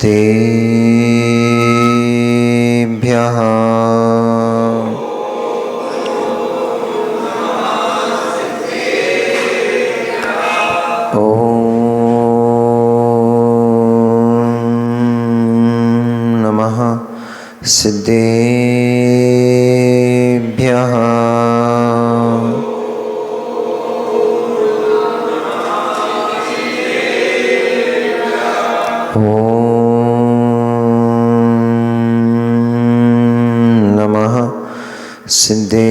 सिद्धेभ्यः ॐ नमः सिद्धेभ्यः। सिद्धेभ्यः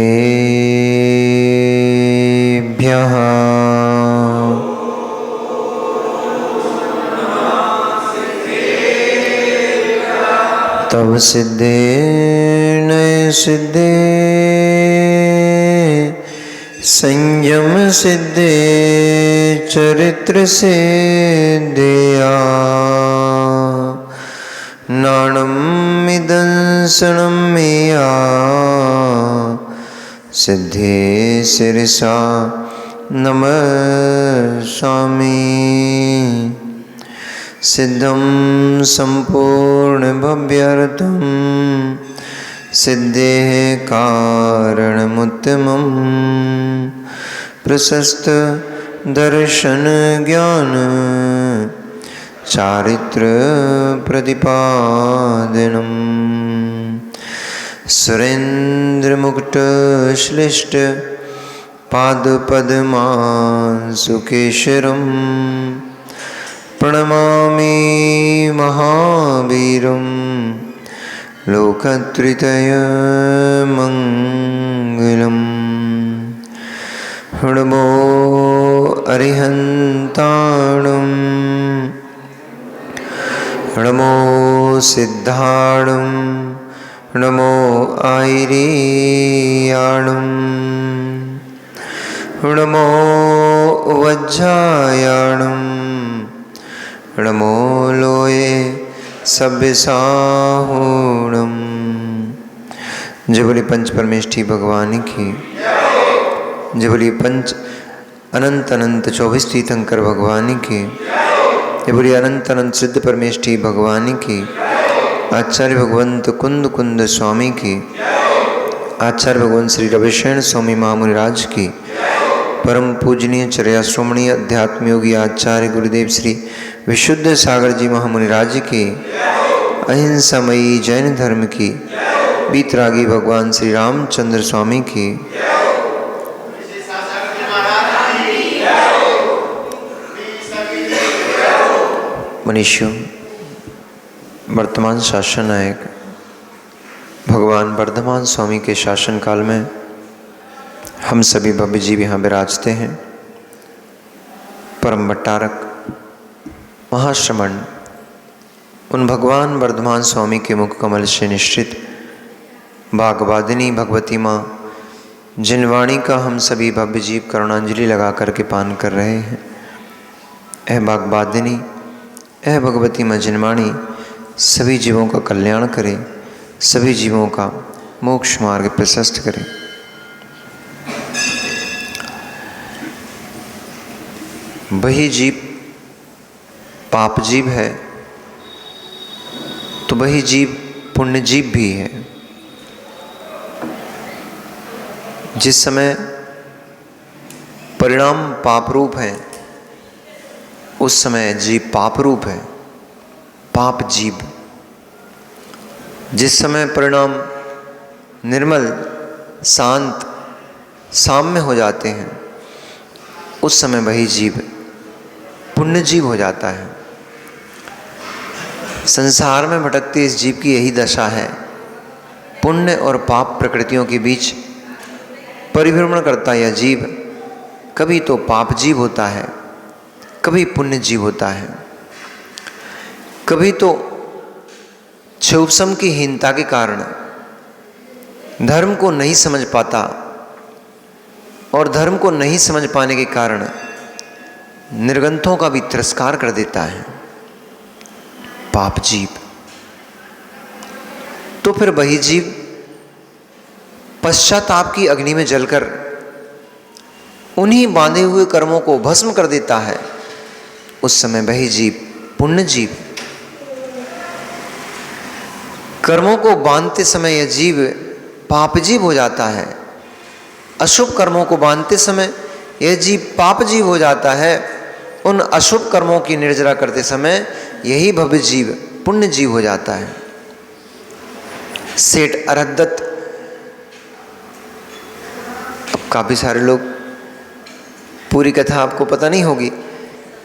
तव सिद्धे नय सिद्धे संयम सिद्धे चरित्र सिद्धया नाणम मिदंसनम मेया सिद्धे सिरसा नमस्सामि। सिद्धं संपूर्ण भव्यार्थं सिद्धेः कारणमुत्तमं प्रशस्त दर्शन ज्ञान चारित्र प्रतिपादनम् सुरेन्द्र मुकुट श्लिष्ट पादपद्मांशुकेशरम् प्रणमामि महावीरं लोकत्रयमङ्गलम्। नमो अरिहन्ताणं नमो सिद्धाणं नमो आयर्याणं नमो वज्रायाणं नमो लोये सभ्यसाहूणम्। जय बोली पंच परमेष्ठी भगवान की, जय बोली पंच अनंत अनंत 24 तीर्थंकर भगवान की, जय बोली अनंत अनंत सिद्ध परमेष्ठी भगवान की, आचार्य भगवंत कुंद कुंद स्वामी की, आचार्य भगवंत श्री रविशरण स्वामी महामुनिराज की, परम पूजनीय चर्या श्रोमणीय अध्यात्म योगी आचार्य गुरुदेव श्री विशुद्ध सागर जी महामुनिराज की, अहिंसामयी जैन धर्म की, बीतरागी भगवान श्री रामचंद्र स्वामी की, मनीषियों, वर्तमान शासन नायक भगवान वर्धमान स्वामी के शासन काल में हम सभी भव्य जीव यहाँ विराजते हैं। परम भट्टारक महाश्रमण उन भगवान वर्धमान स्वामी के मुख कमल से निश्चित भागवादिनी भगवती माँ जिन वाणी का हम सभी भव्य जीव करुणांजलि लगा करके पान कर रहे हैं, यह भागवादिनी यह भगवती माँ जिनवाणी सभी जीवों का कल्याण करे, सभी जीवों का मोक्ष मार्ग प्रशस्त करे। वही जीव पाप जीव है तो वही जीव पुण्य जीव भी है। जिस समय परिणाम पाप रूप है उस समय जीव पाप रूप है, पाप जीव। जिस समय परिणाम निर्मल शांत साम्य हो जाते हैं उस समय वही जीव पुण्य जीव हो जाता है। संसार में भटकते इस जीव की यही दशा है। पुण्य और पाप प्रकृतियों के बीच परिभ्रमण करता यह जीव कभी तो पाप जीव होता है, कभी पुण्य जीव होता है। कभी तो क्षोभसम की हीनता के कारण धर्म को नहीं समझ पाता और धर्म को नहीं समझ पाने के कारण निर्ग्रंथों का भी तिरस्कार कर देता है, पाप जीव। तो फिर वही जीव पश्चाताप की अग्नि में जलकर उन्हीं बांधे हुए कर्मों को भस्म कर देता है। उस समय वही जीव पुण्य जीव कर्मों को बांधते समय यह जीव पाप जीव हो जाता है। अशुभ कर्मों को बांधते समय यह जीव पाप जीव हो जाता है। उन अशुभ कर्मों की निर्जरा करते समय यही भव्य जीव पुण्य जीव हो जाता है। सेठ अरहदत्त, अब काफ़ी सारे लोग पूरी कथा आपको पता नहीं होगी,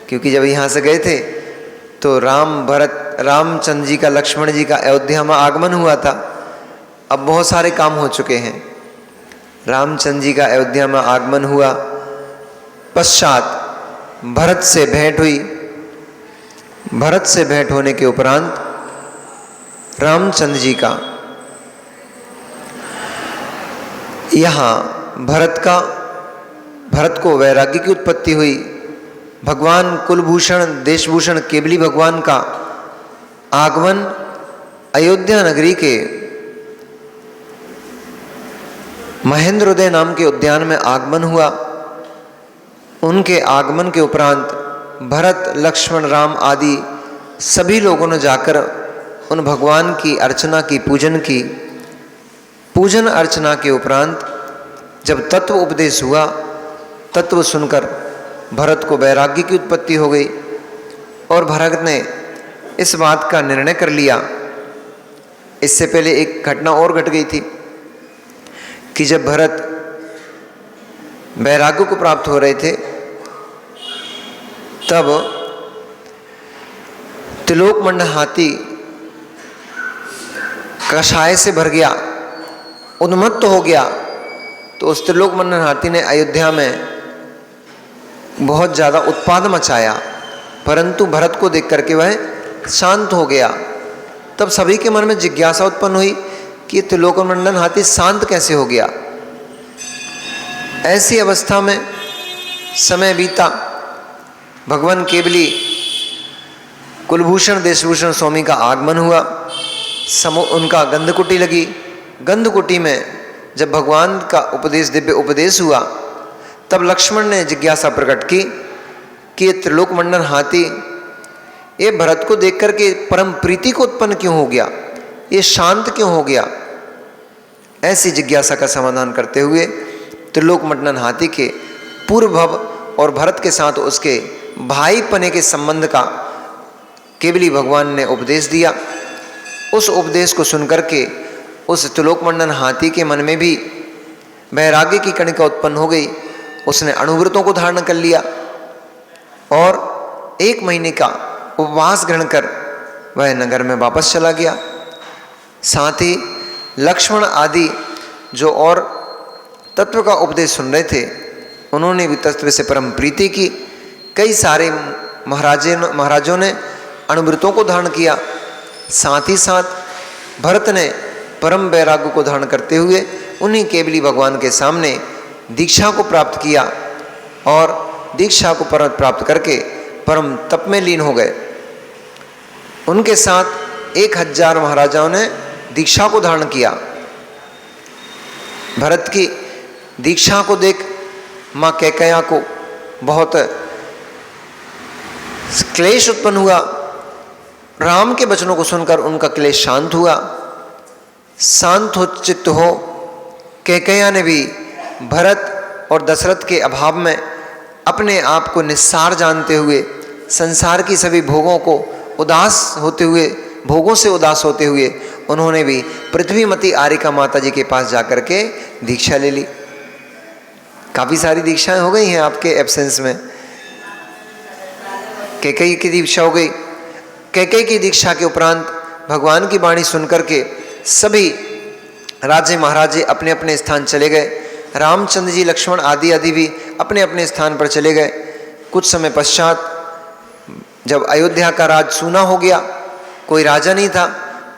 क्योंकि जब यहाँ से गए थे तो रामचंद्र जी का, लक्ष्मण जी का अयोध्या में आगमन हुआ था। अब बहुत सारे काम हो चुके हैं। रामचंद्र जी का अयोध्या में आगमन हुआ, पश्चात भरत से भेंट हुई। भरत से भेंट होने के उपरांत रामचंद्र जी का यहाँ भरत को वैराग्य की उत्पत्ति हुई। भगवान कुलभूषण देशभूषण केवली भगवान का आगमन अयोध्या नगरी के महेंद्रोदय नाम के उद्यान में आगमन हुआ। उनके आगमन के उपरांत भरत, लक्ष्मण, राम आदि सभी लोगों ने जाकर उन भगवान की अर्चना की, पूजन की। पूजन अर्चना के उपरांत जब तत्व उपदेश हुआ, तत्व सुनकर भरत को वैराग्य की उत्पत्ति हो गई और भरत ने इस बात का निर्णय कर लिया। इससे पहले एक घटना और घट गई थी कि जब भरत वैराग्य को प्राप्त हो रहे थे, तब त्रिलोकमंडल हाथी कषाय से भर गया, उन्मत्त हो गया। तो उस त्रिलोकमंडल हाथी ने अयोध्या में बहुत ज़्यादा उत्पाद मचाया, परंतु भरत को देख करके वह शांत हो गया। तब सभी के मन में जिज्ञासा उत्पन्न हुई कि त्रिलोकमंडल हाथी शांत कैसे हो गया। ऐसी अवस्था में समय बीता। भगवान केवली कुलभूषण देशभूषण स्वामी का आगमन हुआ। उनका गंधकुटी लगी। गंधकुटी में जब भगवान का उपदेश, दिव्य उपदेश हुआ, तब लक्ष्मण ने जिज्ञासा प्रकट की कि ये त्रिलोकमंडल हाथी ये भरत को देख करके परम प्रीति को उत्पन्न क्यों हो गया, ये शांत क्यों हो गया। ऐसी जिज्ञासा का समाधान करते हुए त्रिलोकमंडल हाथी के पूर्व भव और भरत के साथ उसके भाई पने के संबंध का केवली भगवान ने उपदेश दिया। उस उपदेश को सुनकर के उस त्रिलोकमंडल हाथी के मन में भी वैराग्य की कणिका उत्पन्न हो गई। उसने अणुव्रतों को धारण कर लिया और 1 महीने का उपवास ग्रहण कर वह नगर में वापस चला गया। साथ ही लक्ष्मण आदि जो और तत्व का उपदेश सुन रहे थे, उन्होंने भी तत्व से परम प्रीति की। कई सारे महाराजों ने अणुव्रतों को धारण किया। साथ ही साथ भरत ने परम वैराग्य को धारण करते हुए उन्हीं केवली भगवान के सामने दीक्षा को प्राप्त किया और दीक्षा को प्राप्त करके परम तप में लीन हो गए। उनके साथ 1000 महाराजाओं ने दीक्षा को धारण किया। भरत की दीक्षा को देख माँ कैकेयी को बहुत क्लेश उत्पन्न हुआ। राम के वचनों को सुनकर उनका क्लेश शांत हुआ। शांत हो चित्त हो कैकेयी ने भी भरत और दशरथ के अभाव में अपने आप को निस्सार जानते हुए, संसार की सभी भोगों को उदास होते हुए, भोगों से उदास होते हुए, उन्होंने भी पृथ्वीमती आर्यका माता जी के पास जाकर के दीक्षा ले ली। काफ़ी सारी दीक्षाएं हो गई हैं आपके एब्सेंस में। कैकेयी की दीक्षा हो गई। कैकेयी की दीक्षा के उपरांत भगवान की वाणी सुनकर के सभी राजे महाराजे अपने अपने स्थान चले गए। रामचंद्र जी, लक्ष्मण आदि भी अपने अपने स्थान पर चले गए। कुछ समय पश्चात जब अयोध्या का राज सूना हो गया, कोई राजा नहीं था,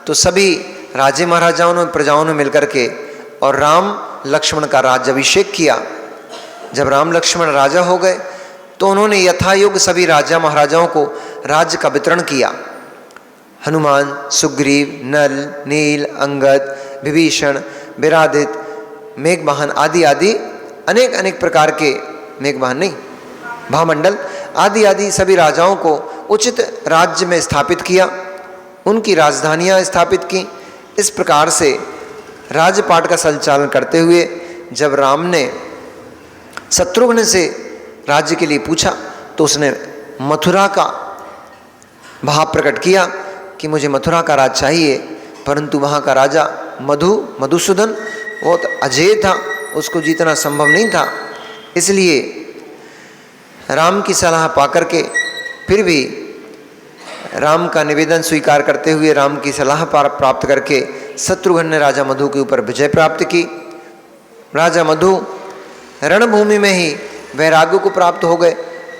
तो सभी राजे महाराजाओं ने, प्रजाओं ने मिलकर के और राम लक्ष्मण का राज्याभिषेक किया। जब राम लक्ष्मण राजा हो गए तो उन्होंने यथायोग्य सभी राजा महाराजाओं को राज्य का वितरण किया। हनुमान, सुग्रीव, नल, नील, अंगद, विभीषण, विरादित, मेघवाहन आदि अनेक अनेक प्रकार के, मेघवाहन नहीं, भामंडल आदि सभी राजाओं को उचित राज्य में स्थापित किया। उनकी राजधानियां स्थापित की। इस प्रकार से राजपाट का संचालन करते हुए जब राम ने शत्रुघ्न से राज्य के लिए पूछा तो उसने मथुरा का भाव प्रकट किया कि मुझे मथुरा का राज चाहिए, परंतु वहाँ का राजा मधुसूदन वो तो अजेय था, उसको जीतना संभव नहीं था। इसलिए राम की सलाह पाकर के फिर भी राम का निवेदन स्वीकार करते हुए राम की सलाह प्राप्त करके शत्रुघ्न ने राजा मधु के ऊपर विजय प्राप्त की। राजा मधु रणभूमि में ही वैराग्य को प्राप्त हो गए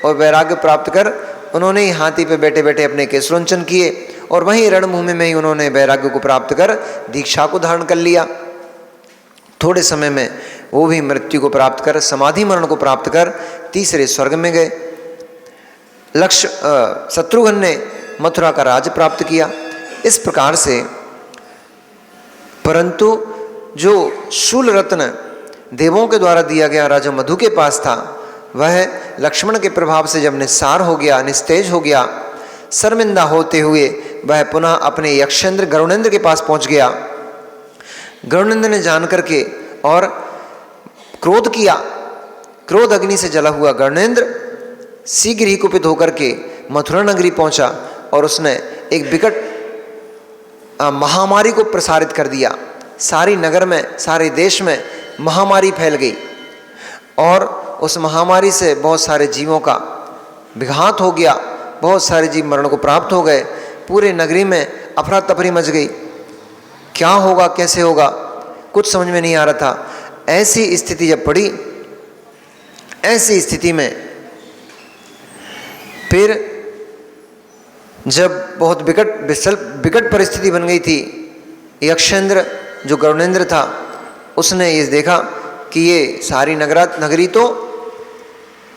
और वैराग्य प्राप्त कर उन्होंने ही हाथी पे बैठे बैठे अपने केशरोंचन किए और वहीं रणभूमि में ही उन्होंने वैराग्य को प्राप्त कर दीक्षा को धारण कर लिया। थोड़े समय में वो भी मृत्यु को प्राप्त कर समाधि मरण को प्राप्त कर तीसरे स्वर्ग में गए। शत्रुघ्न ने मथुरा का राज प्राप्त किया। इस प्रकार से परंतु जो शूल रत्न देवों के द्वारा दिया गया राजा मधु के पास था, वह लक्ष्मण के प्रभाव से जब निस्सार हो गया, निस्तेज हो गया, शर्मिंदा होते हुए वह पुनः अपने यक्षेंद्र गरुणेंद्र के पास पहुंच गया। गरुणेंद्र ने जान करके और क्रोध किया। क्रोध अग्नि से जला हुआ गरुणेंद्र शीघ्र ही कुपित होकर के मथुरा नगरी पहुंचा और उसने एक विकट महामारी को प्रसारित कर दिया। सारी नगर में, सारे देश में महामारी फैल गई और उस महामारी से बहुत सारे जीवों का विघात हो गया, बहुत सारे जीव मरण को प्राप्त हो गए। पूरे नगरी में अफरा तफरी मच गई। क्या होगा, कैसे होगा, कुछ समझ में नहीं आ रहा था। ऐसी स्थिति जब पड़ी, ऐसी स्थिति में फिर जब बहुत विकट परिस्थिति बन गई थी, यक्षेंद्र जो गरुणेंद्र था उसने ये देखा कि ये सारी नगरी तो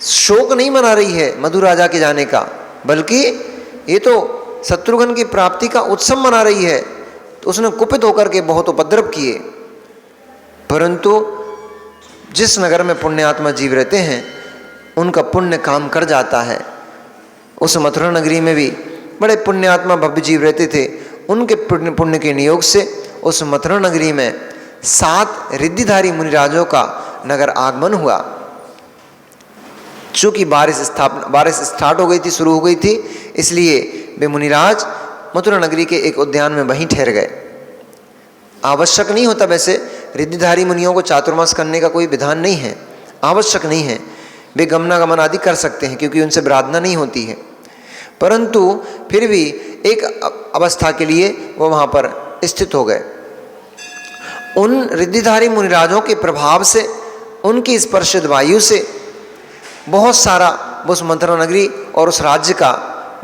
शोक नहीं मना रही है मधु राजा के जाने का, बल्कि ये तो शत्रुघ्न की प्राप्ति का उत्सव मना रही है। तो उसने कुपित होकर के बहुत उपद्रव किए। परंतु जिस नगर में पुण्यात्मा जीव रहते हैं उनका पुण्य काम कर जाता है। उस मथुरा नगरी में भी बड़े पुण्यात्मा भव्य जीव रहते थे। उनके पुण्य के नियोग से उस मथुरा नगरी में 7 रिद्धिधारी मुनिराजों का नगर आगमन हुआ। चूंकि बारिश स्टार्ट हो गई थी, शुरू हो गई थी, इसलिए वे मुनिराज मथुरा नगरी के एक उद्यान में वहीं ठहर गए। आवश्यक नहीं होता, वैसे रिद्धिधारी मुनियों को चातुर्मास करने का कोई विधान नहीं है, आवश्यक नहीं है। वे गमनागमन आदि कर सकते हैं क्योंकि उनसे प्रार्थना नहीं होती है। परंतु फिर भी एक अवस्था के लिए वो वहाँ पर स्थित हो गए। उन रिद्धिधारी मुनिराजों के प्रभाव से, उनकी स्पर्शित वायु से बहुत सारा उस मथुरा नगरी और उस राज्य का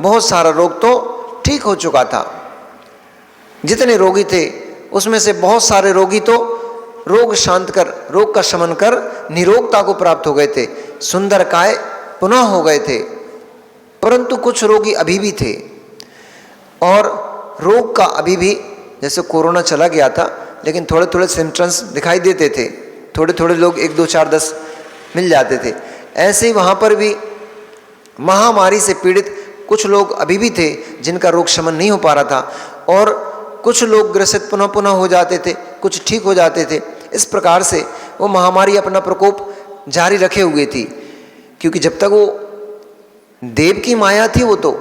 बहुत सारा रोग तो ठीक हो चुका था। जितने रोगी थे उसमें से बहुत सारे रोगी तो रोग शांत कर, रोग का शमन कर निरोगता को प्राप्त हो गए थे, सुंदर काय पुनः हो गए थे। परंतु कुछ रोगी अभी भी थे और रोग का अभी भी, जैसे कोरोना चला गया था लेकिन थोड़े थोड़े सिम्टम्स दिखाई देते थे, थोड़े थोड़े लोग 1 2 4 10 मिल जाते थे। ऐसे ही वहाँ पर भी महामारी से पीड़ित कुछ लोग अभी भी थे जिनका रोग शमन नहीं हो पा रहा था और कुछ लोग ग्रसित पुनः पुनः हो जाते थे, कुछ ठीक हो जाते थे। इस प्रकार से वो महामारी अपना प्रकोप जारी रखे हुए थी, क्योंकि जब तक वो देव की माया थी, वो तो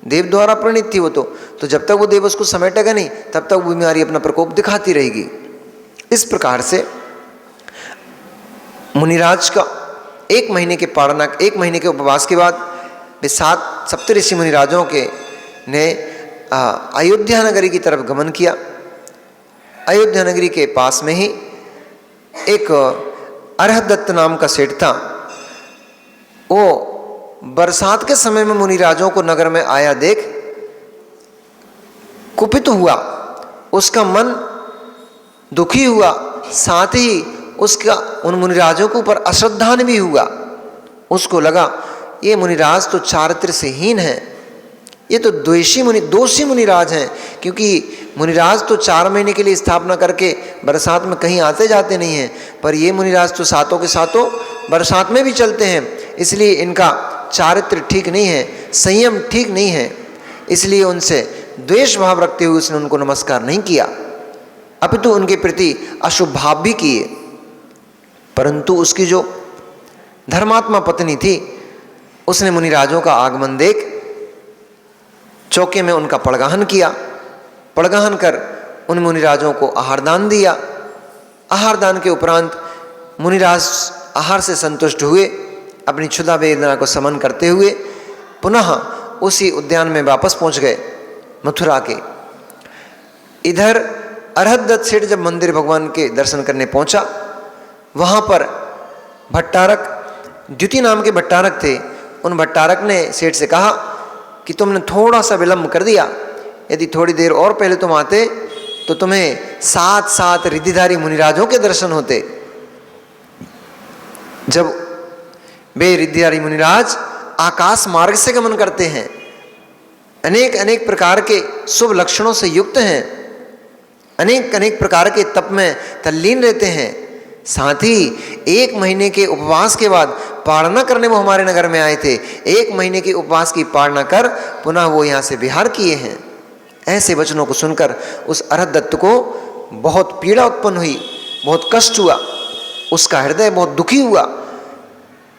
देव द्वारा प्रणीत थी, वो तो जब तक वो देव उसको समेटेगा नहीं तब तक वो बीमारी अपना प्रकोप दिखाती रहेगी। इस प्रकार से मुनिराज का 1 महीने के पारणा, 1 महीने के उपवास के बाद वे 7 सप्तऋषि मुनिराजों के ने अयोध्या नगरी की तरफ गमन किया। अयोध्या नगरी के पास में ही एक अरहदत्त नाम का सेठ था। वो बरसात के समय में मुनिराजों को नगर में आया देख कुपित हुआ, उसका मन दुखी हुआ, साथ ही उसका उन मुनिराजों के ऊपर अश्रद्धान भी हुआ। उसको लगा ये मुनिराज तो चारित्र से हीन है, ये तो दोषी मुनिराज हैं, क्योंकि मुनिराज तो 4 महीने के लिए स्थापना करके बरसात में कहीं आते जाते नहीं हैं, पर ये मुनिराज तो सातों के सातों बरसात में भी चलते हैं। इसलिए इनका चारित्र ठीक नहीं है, संयम ठीक नहीं है, इसलिए उनसे द्वेष भाव रखते हुए उसने उनको नमस्कार नहीं किया। अपितु उनके प्रति अशुभ भाव भी किए। परंतु उसकी जो धर्मात्मा पत्नी थी, उसने मुनिराजों का आगमन देख चौके में उनका पड़गाहन किया। पड़गाहन कर उन मुनिराजों को आहार दान दिया। आहार दान के उपरांत मुनिराज आहार से संतुष्ट हुए। अपनी क्षुधा वेदना को समन करते हुए पुनः उसी उद्यान में वापस पहुंच गए, मथुरा के। इधर अरहतदत्त सेठ जब मंदिर भगवान के दर्शन करने पहुंचा, वहां पर भट्टारक, द्युति नाम के भट्टारक थे। उन भट्टारक ने सेठ से कहा कि तुमने थोड़ा सा विलंब कर दिया, यदि थोड़ी देर और पहले तुम आते तो तुम्हें 7 रिद्धिधारी मुनिराजों के दर्शन होते। जब वे रिद्धिधारी मुनिराज आकाश मार्ग से गमन करते हैं, अनेक अनेक प्रकार के शुभ लक्षणों से युक्त हैं, अनेक अनेक प्रकार के तप में तल्लीन रहते हैं। साथ ही 1 महीने के उपवास के बाद पारणा करने वो हमारे नगर में आए थे। 1 महीने के उपवास की पारणा कर पुनः वो यहाँ से विहार किए हैं। ऐसे वचनों को सुनकर उस अरहतदत्त को बहुत पीड़ा उत्पन्न हुई, बहुत कष्ट हुआ। उसका हृदय बहुत दुखी हुआ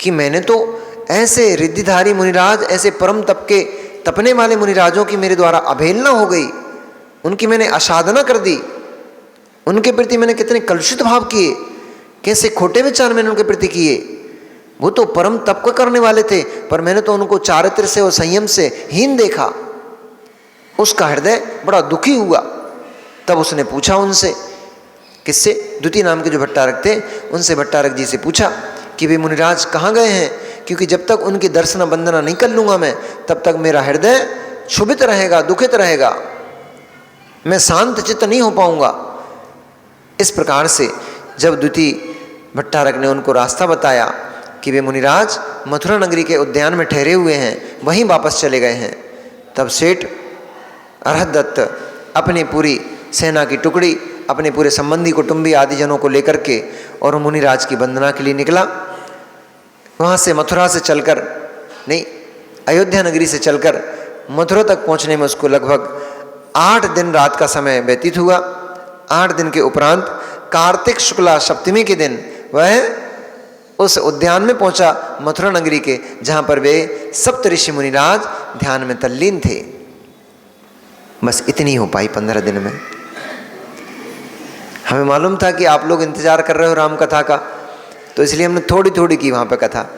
कि मैंने तो ऐसे रिद्धिधारी मुनिराज, ऐसे परम तप के तपने वाले मुनिराजों की मेरे द्वारा अवहेलना हो गई, उनकी मैंने असाधना कर दी, उनके प्रति मैंने कितने कलुषित भाव किए, कैसे खोटे विचार मैंने उनके प्रति किए। वो तो परम तप को करने वाले थे, पर मैंने तो उनको चारित्र से और संयम से हीन देखा। उसका हृदय बड़ा दुखी हुआ। तब उसने पूछा उनसे, किससे? द्युति नाम के जो भट्टारक थे, उनसे भट्टारक जी से पूछा कि वे मुनिराज कहाँ गए हैं, क्योंकि जब तक उनकी दर्शन वंदना नहीं कर लूँगा मैं, तब तक मेरा हृदय क्षुभित रहेगा, दुखित रहेगा, मैं शांत चित्त नहीं हो पाऊंगा। इस प्रकार से जब द्युति भट्टारक ने उनको रास्ता बताया कि वे मुनिराज मथुरा नगरी के उद्यान में ठहरे हुए हैं, वहीं वापस चले गए हैं, तब सेठ अरहतदत्त अपनी पूरी सेना की टुकड़ी, अपने पूरे संबंधी कुटुंबी आदि जनों को लेकर के और मुनिराज की वंदना के लिए निकला। वहाँ से मथुरा से चलकर, नहीं, अयोध्या नगरी से चलकर मथुरा तक पहुँचने में उसको लगभग 8 दिन रात का समय व्यतीत हुआ। 8 दिन के उपरांत कार्तिक शुक्ला सप्तमी के दिन वह उस उद्यान में पहुंचा, मथुरा नगरी के, जहां पर वे सप्त ऋषि मुनिराज ध्यान में तल्लीन थे। बस इतनी हो पाई 15 दिन में। हमें मालूम था कि आप लोग इंतजार कर रहे हो राम कथा का, तो इसलिए हमने थोड़ी थोड़ी की वहां पर कथा।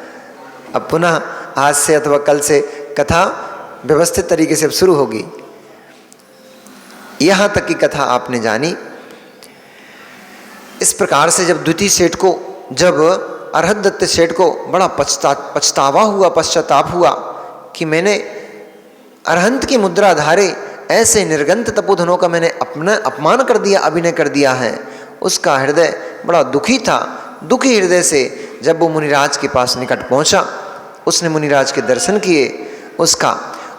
अब पुनः आज से अथवा कल से कथा व्यवस्थित तरीके से अब शुरू होगी। यहां तक की कथा आपने जानी। इस प्रकार से जब द्युति सेठ को, जब अरहतदत्त सेठ को बड़ा पश्चाताप हुआ कि मैंने अरहंत की मुद्रा धारे ऐसे निर्गंत तपोधनों का मैंने अपना अपमान कर दिया, अभिनय कर दिया है। उसका हृदय बड़ा दुखी था। दुखी हृदय से जब वो मुनिराज के पास निकट पहुंचा, उसने मुनिराज के दर्शन किए। उसका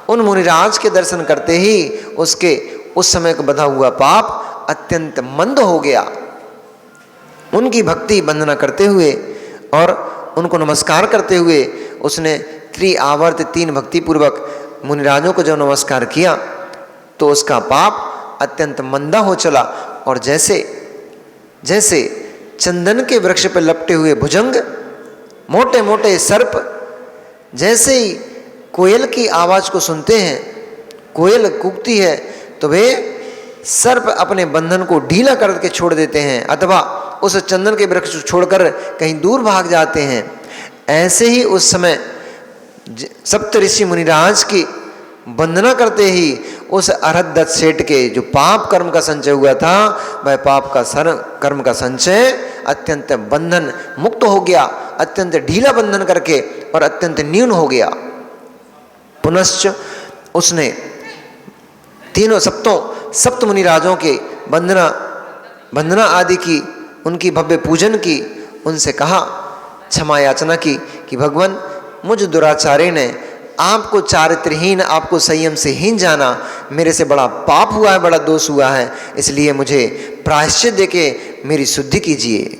उन मुनिराज के दर्शन करते ही उसके उस समय का बंधा हुआ पाप अत्यंत मंद हो गया। उनकी भक्ति वंदना करते हुए और उनको नमस्कार करते हुए उसने त्रिआवर्त 3 भक्ति पूर्वक मुनिराजों को जब नमस्कार किया तो उसका पाप अत्यंत मंदा हो चला। और जैसे जैसे चंदन के वृक्ष पर लपटे हुए भुजंग, मोटे मोटे सर्प जैसे ही कोयल की आवाज़ को सुनते हैं, कोयल कूकती है तो वे सर्प अपने बंधन को ढीला करके छोड़ देते हैं अथवा उस चंदन के वृक्ष को छोड़कर कहीं दूर भाग जाते हैं। ऐसे ही उस समय सप्त ऋषि मुनिराज की वंदना करते ही उस अरहतदत्त सेठ के जो पाप कर्म का संचय हुआ था, वह पाप का कर्म का संचय अत्यंत बंधन मुक्त हो गया, अत्यंत ढीला बंधन करके और अत्यंत न्यून हो गया। पुनश्च उसने तीनों सप्त मुनिराजों के वंदना आदि की, उनकी भव्य पूजन की, उनसे कहा, क्षमा याचना की कि भगवान मुझ दुराचारी ने आपको चारित्रहीन, आपको संयम से हीन जाना, मेरे से बड़ा पाप हुआ है, बड़ा दोष हुआ है, इसलिए मुझे प्रायश्चित देके मेरी शुद्धि कीजिए।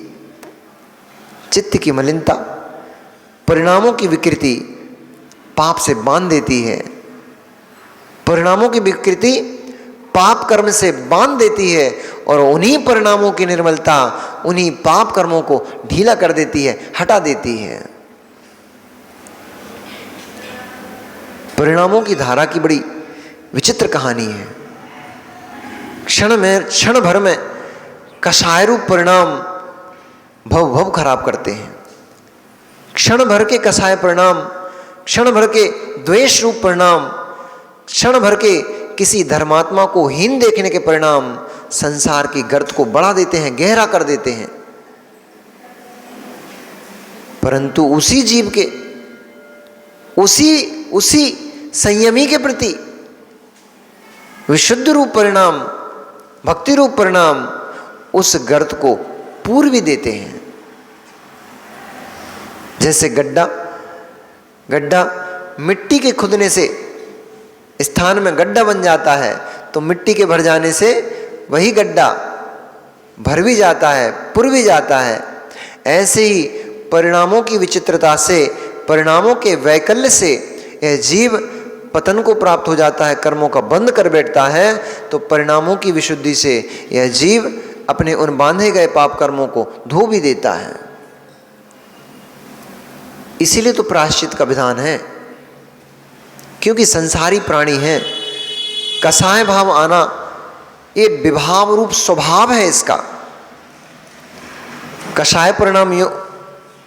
चित्त की मलिनता, परिणामों की विकृति पाप से बांध देती है। परिणामों की विकृति पाप कर्म से बांध देती है और उन्हीं परिणामों की निर्मलता उन्हीं पाप कर्मों को ढीला कर देती है, हटा देती है। परिणामों की धारा की बड़ी विचित्र कहानी है। क्षण भर में कषाय रूप परिणाम भव खराब करते हैं। क्षण भर के कषाय परिणाम, क्षण भर के द्वेष रूप परिणाम, क्षण भर के किसी धर्मात्मा को हीन देखने के परिणाम संसार की गर्त को बढ़ा देते हैं, गहरा कर देते हैं। परंतु उसी जीव के, उसी संयमी के प्रति विशुद्ध रूप परिणाम, भक्ति रूप परिणाम उस गर्त को पूर्व भी देते हैं। जैसे गड्ढा मिट्टी के खुदने से स्थान में गड्ढा बन जाता है, तो मिट्टी के भर जाने से वही गड्ढा भर भी जाता है, पुर भी जाता है। ऐसे ही परिणामों की विचित्रता से, परिणामों के वैकल्य से यह जीव पतन को प्राप्त हो जाता है, कर्मों का बंध कर बैठता है। तो परिणामों की विशुद्धि से यह जीव अपने उन बांधे गए पाप कर्मों को धो भी देता है। इसीलिए तो प्रायश्चित का विधान है, क्योंकि संसारी प्राणी है। कसाय भाव आना ये विभाव रूप स्वभाव है इसका। कषाय परिणाम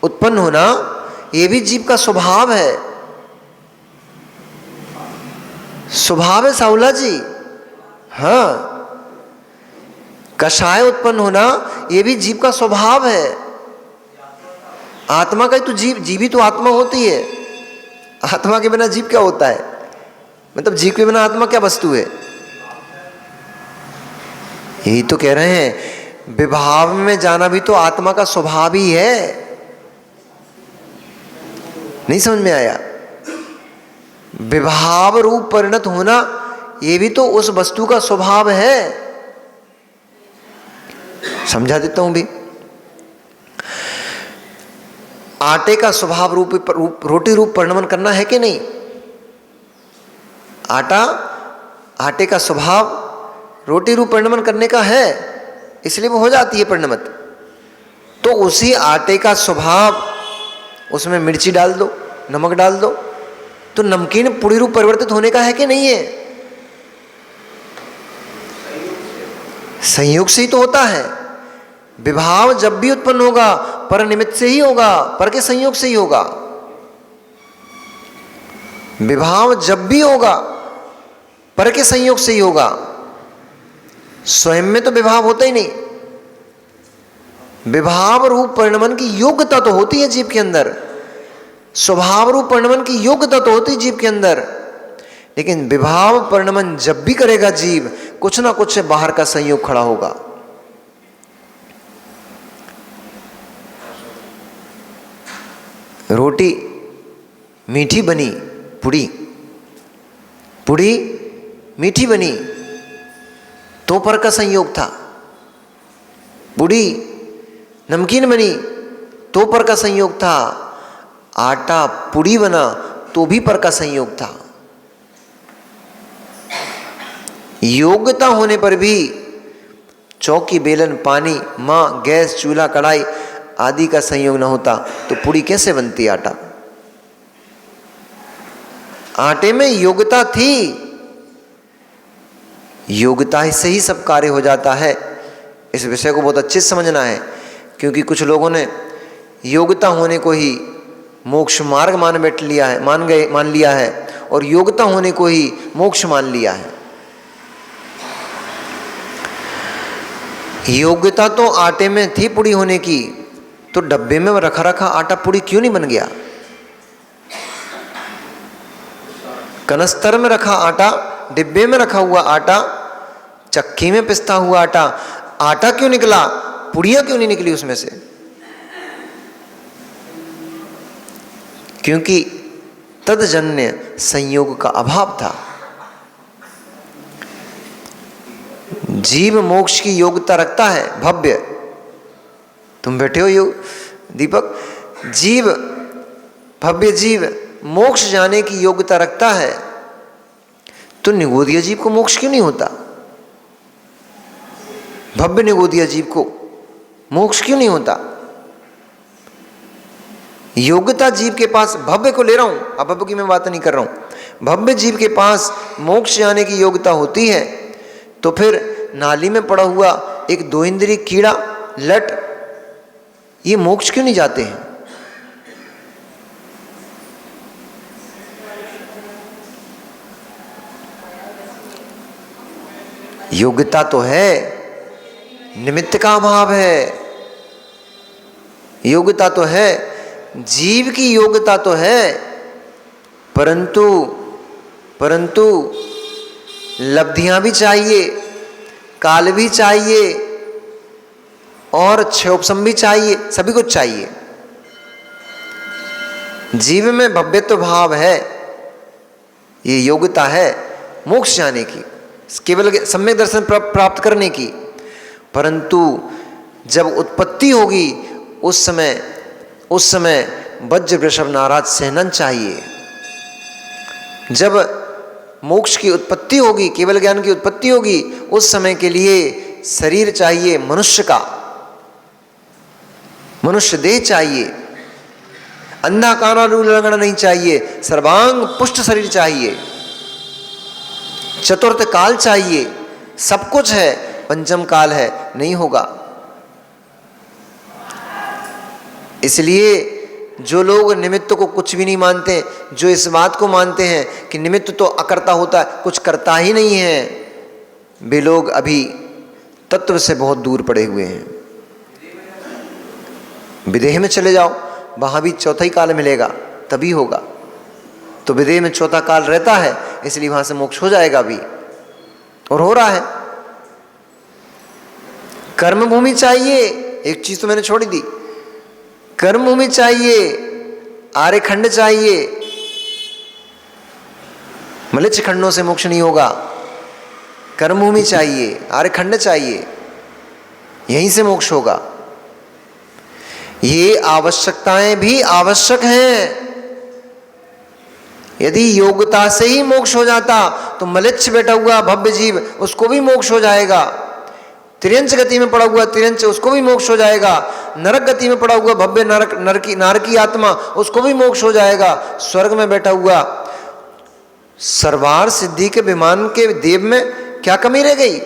उत्पन्न होना ये भी जीव का स्वभाव है। स्वभाव है साहुला जी, हाँ। कषाय उत्पन्न होना ये भी जीव का स्वभाव है। आत्मा का ही तो जीव तो आत्मा होती है। आत्मा के बिना जीव क्या होता है? मतलब जीव के बिना आत्मा क्या वस्तु है? यही तो कह रहे हैं, विभाव में जाना भी तो आत्मा का स्वभाव ही है। नहीं समझ में आया? विभाव रूप परिणत होना ये भी तो उस वस्तु का स्वभाव है। समझा देता हूं भी। आटे का स्वभाव रूप रोटी रूप परिणमन करना है कि नहीं? आटे का स्वभाव रोटी रूप परिणमन करने का है, इसलिए वो हो जाती है परिणमत। तो उसी आटे का स्वभाव, उसमें मिर्ची डाल दो, नमक डाल दो, तो नमकीन पुड़ी रूप परिवर्तित होने का है कि नहीं है? संयोग से ही तो होता है। विभाव जब भी उत्पन्न होगा पर निमित्त से ही होगा, पर के संयोग से ही होगा। विभाव जब भी होगा पर के संयोग से ही होगा। स्वयं में तो विभाव होता ही नहीं। विभाव रूप परिणमन की योग्यता तो होती है जीव के अंदर, स्वभाव रूप परिणमन की योग्यता तो होती है जीव के अंदर, लेकिन विभाव परिणमन जब भी करेगा जीव, कुछ ना कुछ से बाहर का संयोग खड़ा होगा। रोटी मीठी बनी, पुड़ी मीठी बनी तो पर का संयोग था। पुड़ी नमकीन बनी तो पर का संयोग था। आटा पुड़ी बना तो भी पर का संयोग था। योग्यता होने पर भी चौकी, बेलन, पानी, मां, गैस, चूल्हा, कढ़ाई आदि का संयोग न होता तो पुड़ी कैसे बनती? आटे में योग्यता थी, योग्यता से ही सब कार्य हो जाता है। इस विषय को बहुत अच्छे से समझना है, क्योंकि कुछ लोगों ने योग्यता होने को ही मोक्ष मार्ग मान लिया है और योग्यता होने को ही मोक्ष मान लिया है। योग्यता तो आटे में थी पुड़ी होने की, तो डब्बे में रखा आटा पुड़ी क्यों नहीं बन गया? कनस्तर में रखा आटा, डिब्बे में रखा हुआ आटा, चक्की में पिसता हुआ आटा क्यों निकला? पुड़ियां क्यों नहीं निकली उसमें से? क्योंकि तदजन्य संयोग का अभाव था। जीव मोक्ष की योग्यता रखता है, भव्य। तुम बैठे हो दीपक, जीव, भव्य जीव मोक्ष जाने की योग्यता रखता है, तो निगोदिया जीव को मोक्ष क्यों नहीं होता? भव्य ने गो दिया जीव को, मोक्ष क्यों नहीं होता? योग्यता जीव के पास, भव्य को ले रहा हूं, अभव्य की मैं बात नहीं कर रहा हूं, भव्य जीव के पास मोक्ष जाने की योग्यता होती है, तो फिर नाली में पड़ा हुआ एक 2 इंद्रिय कीड़ा लट, ये मोक्ष क्यों नहीं जाते हैं? योग्यता तो है, निमित्त का अभाव है। योग्यता तो है, जीव की योग्यता तो है, परंतु लब्धियां भी चाहिए, काल भी चाहिए और क्षोभसम भी चाहिए, सभी कुछ चाहिए। जीव में भव्यत्व भाव है, ये योग्यता है मोक्ष जाने की, केवल सम्यक दर्शन प्राप्त करने की। परंतु जब उत्पत्ति होगी उस समय वज्र वृषभ नाराज सहनन चाहिए। जब मोक्ष की उत्पत्ति होगी, केवल ज्ञान की उत्पत्ति होगी, उस समय के लिए शरीर चाहिए, मनुष्य का, मनुष्य देह चाहिए, अंधा काना लूला लगना नहीं चाहिए, सर्वांग पुष्ट शरीर चाहिए, चतुर्थ काल चाहिए, सब कुछ है, पंचम काल है, नहीं होगा। इसलिए जो लोग निमित्त को कुछ भी नहीं मानते, जो इस बात को मानते हैं कि निमित्त तो अकर्ता होता है, कुछ करता ही नहीं है, वे लोग अभी तत्व से बहुत दूर पड़े हुए हैं। विदेह में चले जाओ, वहां भी चौथा ही काल मिलेगा, तभी होगा। तो विदेह में चौथा काल रहता है, इसलिए वहां से मोक्ष हो जाएगा अभी, और हो रहा है। कर्म भूमि चाहिए, एक चीज तो मैंने छोड़ दी, कर्म भूमि चाहिए, आर्यखंड चाहिए, मलिच्छ खंडों से मोक्ष नहीं होगा, कर्म भूमि चाहिए, आर्यखंड चाहिए, यहीं से मोक्ष होगा। ये आवश्यकताएं भी आवश्यक हैं। यदि योग्यता से ही मोक्ष हो जाता तो मलिच्छ बैठा हुआ भव्य जीव, उसको भी मोक्ष हो जाएगा। त्रियंच गति में पड़ा हुआ त्रियंच, उसको भी मोक्ष हो जाएगा। नरक गति में पड़ा हुआ भव्य नारकी आत्मा, उसको भी मोक्ष हो जाएगा। स्वर्ग में बैठा हुआ सर्वार सिद्धि के विमान के देव में क्या कमी रह गई?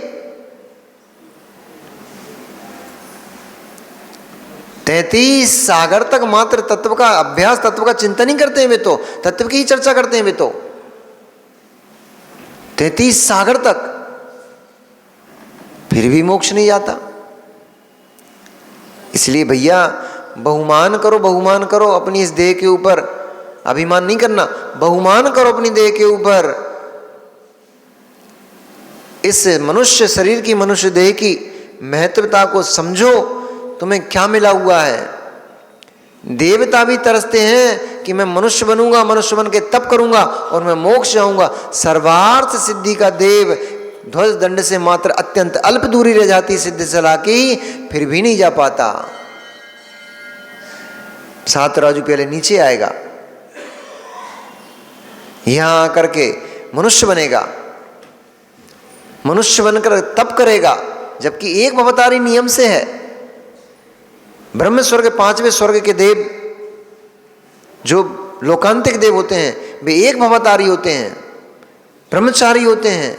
33 सागर तक मात्र तत्व का अभ्यास, तत्व का चिंतन ही करते हैं वे तो, तत्व की ही चर्चा करते हैं वे तो। 33 सागर तक, फिर भी मोक्ष नहीं जाता। इसलिए भैया बहुमान करो अपनी इस देह के ऊपर, अभिमान नहीं करना, बहुमान करो अपनी देह के ऊपर। इस मनुष्य शरीर की, मनुष्य देह की महत्वता को समझो, तुम्हें क्या मिला हुआ है। देवता भी तरसते हैं कि मैं मनुष्य बनूंगा, मनुष्य बन के तप करूंगा और मैं मोक्ष जाऊंगा। सर्वार्थ सिद्धि का देव ध्वज दंड से मात्र अत्यंत अल्प दूरी रह जाती सिद्ध सलाह की, फिर भी नहीं जा पाता। 7 राजू पहले नीचे आएगा, यहां आकर के मनुष्य बनेगा, मनुष्य बनकर तप करेगा, जबकि एक भवतारी नियम से है। ब्रह्म स्वर्ग, 5वें स्वर्ग के देव जो लोकांतिक देव होते हैं, वे एक भवतारी होते हैं, ब्रह्मचारी होते हैं,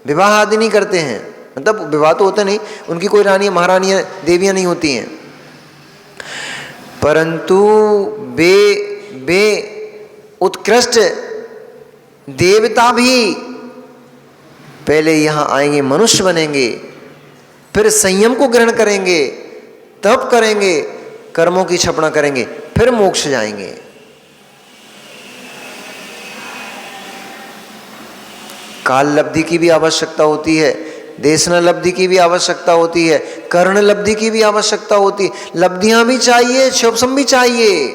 विवाह आदि नहीं करते हैं। मतलब विवाह तो होता नहीं, उनकी कोई रानी महारानियां देवियां नहीं होती हैं, परंतु वे उत्कृष्ट देवता भी पहले यहां आएंगे, मनुष्य बनेंगे, फिर संयम को ग्रहण करेंगे, तप करेंगे, कर्मों की क्षपणा करेंगे, फिर मोक्ष जाएंगे। काल लब्धि की भी आवश्यकता होती है, देशना लब्धि की भी आवश्यकता होती है, कर्ण लब्धि की भी आवश्यकता होती है। लब्धियां भी चाहिए, क्षोभसम भी चाहिए,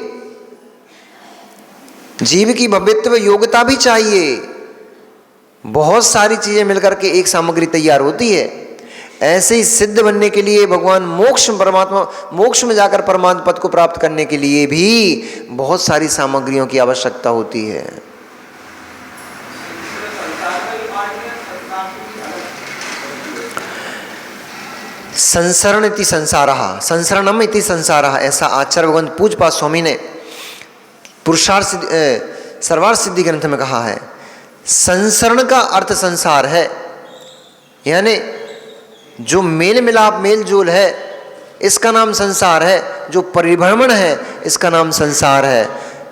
जीव की भव्यत्व योग्यता भी चाहिए। बहुत सारी चीजें मिलकर के एक सामग्री तैयार होती है। ऐसे ही सिद्ध बनने के लिए भगवान मोक्ष में जाकर परमात्मा पद को प्राप्त करने के लिए भी बहुत सारी सामग्रियों की आवश्यकता होती है। संसरण इति संसारः, संसरणम इति संसारः, ऐसा आचार्य भगवंत पूज्यपाद स्वामी ने पुरुषार्थ सर्वार्थ सिद्धि ग्रंथ में कहा है। संसरण का अर्थ संसार है, यानी जो मेल मिलाप मेल जोल है इसका नाम संसार है, जो परिभ्रमण है इसका नाम संसार है।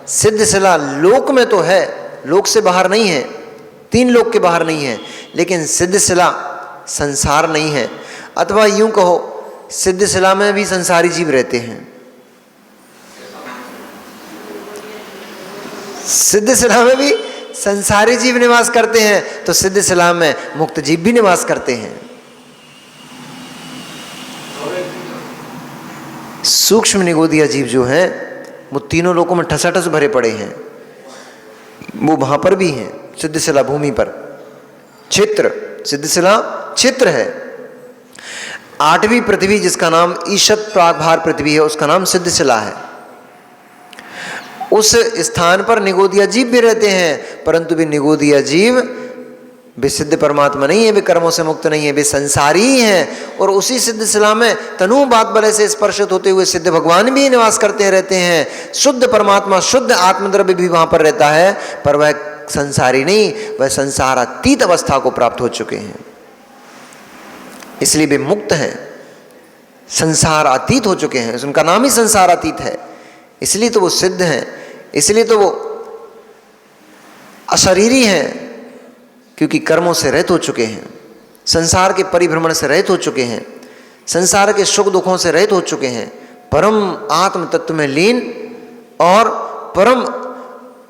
सिद्ध शिला लोक में तो है, लोक से बाहर नहीं है, 3 लोक के बाहर नहीं है, लेकिन सिद्ध शिला संसार नहीं है। अथवा यूं कहो, सिद्ध शिला में भी संसारी जीव रहते हैं। सिद्ध शिला में भी संसारी जीव निवास करते हैं, तो सिद्ध शिला में मुक्त जीव भी निवास करते हैं। सूक्ष्म निगोदिया जीव जो हैं वो तीनों लोकों में ठसाठस भरे पड़े हैं, वो वहां पर भी हैं। सिद्ध शिला भूमि पर क्षेत्र, सिद्ध शिला क्षेत्र है। 8वीं पृथ्वी जिसका नाम ईशत प्रागभार पृथ्वी है, उसका नाम सिद्ध शिला है। उस स्थान पर निगोदिया जीव भी रहते हैं, परंतु वे निगोदिया जीव वे सिद्ध परमात्मा नहीं है, वे कर्मों से मुक्त नहीं है, वे संसारी ही हैं। और उसी सिद्ध शिला में तनु बात बले से स्पर्शित होते हुए सिद्ध भगवान भी निवास करते रहते हैं। शुद्ध परमात्मा, शुद्ध आत्मद्रव्य भी वहां पर रहता है, पर वह संसारी नहीं, वह संसारातीत अवस्था को प्राप्त हो चुके हैं, इसलिए वे मुक्त हैं, संसार अतीत हो चुके हैं। उनका नाम ही संसारातीत है, इसलिए तो वो सिद्ध हैं, इसलिए तो वो अशरीरी हैं, क्योंकि कर्मों से रहित हो चुके हैं, संसार के परिभ्रमण से रहित हो चुके हैं, संसार के सुख दुखों से रहित हो चुके हैं, परम आत्म तत्व में लीन और परम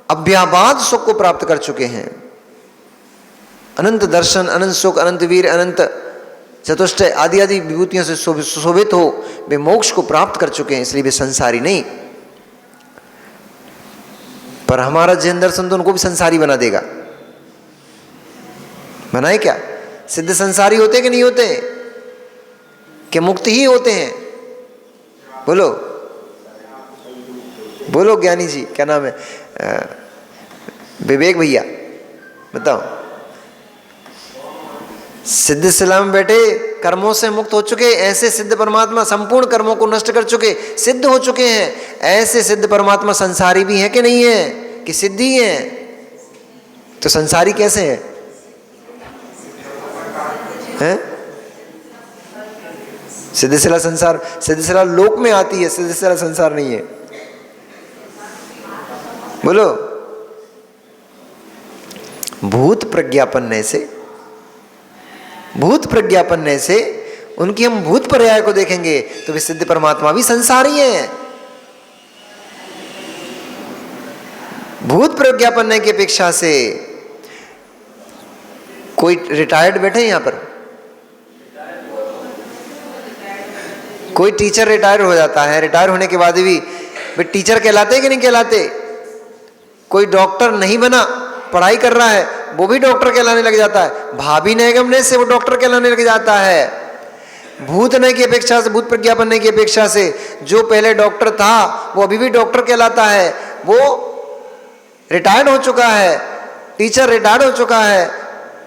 अव्याबाद सुख को प्राप्त कर चुके हैं। अनंत दर्शन, अनंत सुख, अनंत वीर, अनंत चतुष्टय आदि आदि विभूतियों से सुशोभित हो वे मोक्ष को प्राप्त कर चुके हैं, इसलिए वे संसारी नहीं। पर हमारा जैन दर्शन तो उनको भी संसारी बना देगा। बनाए क्या? सिद्ध संसारी होते कि नहीं होते? कि मुक्त ही होते हैं? बोलो बोलो ज्ञानी जी, क्या नाम है? विवेक भैया बताओ। सिद्ध शिला में बैठे कर्मों से मुक्त हो चुके ऐसे सिद्ध परमात्मा, संपूर्ण कर्मों को नष्ट कर चुके, सिद्ध हो चुके हैं, ऐसे सिद्ध परमात्मा संसारी भी हैं कि नहीं है? कि सिद्धि हैं? तो संसारी कैसे हैं? सिद्ध शिला संसार, सिद्ध शिला लोक में आती है, सिद्ध शिला संसार नहीं है। बोलो। भूत प्रज्ञापन से, भूत प्रज्ञापन से उनकी हम भूत पर्याय को देखेंगे तो वे सिद्ध परमात्मा भी संसारी हैं। भूत प्रज्ञापन की अपेक्षा से कोई रिटायर्ड बैठे यहां पर, कोई टीचर रिटायर हो जाता है, रिटायर होने के बाद भी वे टीचर कहलाते कि नहीं कहलाते? कोई डॉक्टर नहीं बना, पढ़ाई कर रहा है, वो भी डॉक्टर कहलाने लग जाता है। भाभी नैगम से वो डॉक्टर कहलाने लग जाता है। भूत नय की अपेक्षा से, भूत प्रज्ञापन नय की अपेक्षा से जो पहले डॉक्टर था वो अभी भी डॉक्टर कहलाता है। वो रिटायर्ड हो चुका है, टीचर रिटायर्ड हो चुका है,